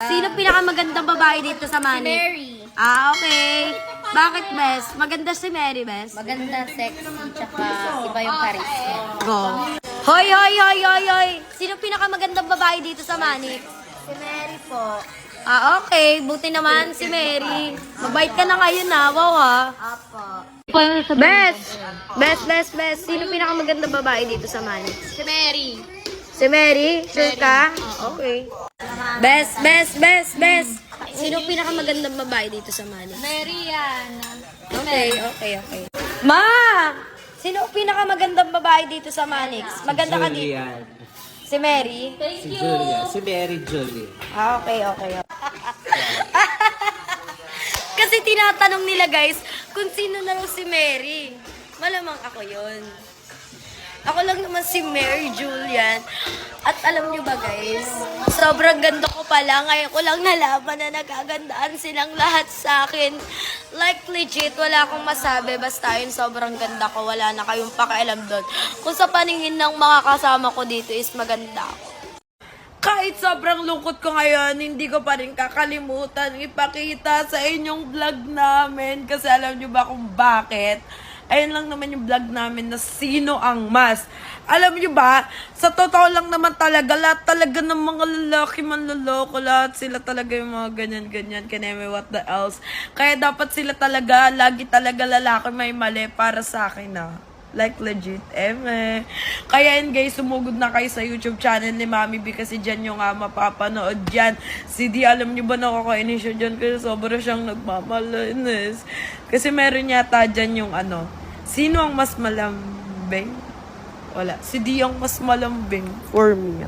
Sino pinakamagandang babae dito sa Mani? Mary. Ah, okay. Bakit, Bes? Maganda si Mary, Bes? Maganda, sexy, tsaka iba yung charisma. Go. Hoy, hoy, hoy, hoy, hoy. Sino pinakamagandang babae dito sa Mani? Si Mary po. Ah, okay. Buti naman si Mary. Mabait ka na ngayon, ha? Wow, ha? Apo. Bes! Bes. Sino pinakamagandang babae dito sa Mani? Si Mary. Si Mary? Sure ka? Okay. Bes. Sino pinakamagandang babae dito sa Mani? Mary yan. Okay. Ma! Sino pinakamagandang babae dito sa Manix? Maganda ka dito. Julian. Si Mary? Si Julia. Si Mary Julie. Ah, okay. Kasi tinatanong nila guys, kung sino na raw si Mary. Malamang ako yon. Ako lang naman si Mary Julian. At alam nyo ba guys, sobrang ganda ko pala. Ngayon ko lang nalaman na nagagandaan silang lahat sa akin. Like legit, wala akong masabi. Basta yun, sobrang ganda ko. Wala na kayong pakialam doon. Kung sa paningin ng mga kasama ko dito is maganda ako. Kahit sobrang lungkot ko ngayon, hindi ko pa rin kakalimutan ipakita sa inyong vlog namin. Kasi alam nyo ba kung bakit? Ayun lang naman yung vlog namin na sino ang mas. Alam nyo ba, sa totoo lang naman talaga, lahat talaga ng mga lalaki manloloko, lahat sila talaga yung mga ganyan-ganyan, kaneme what the else. Kaya dapat sila talaga, lagi talaga lalaki may mali para sa akin na. Like legit, Kaya yun guys, sumugod na kayo sa YouTube channel ni Mami B kasi dyan yung mapapanood dyan. Si D, alam nyo ba nakakainis siya dyan kasi sobra siyang nagmamalinis. Kasi meron yata dyan yung sino ang mas malambing? Wala. Si D ang mas malambing for me.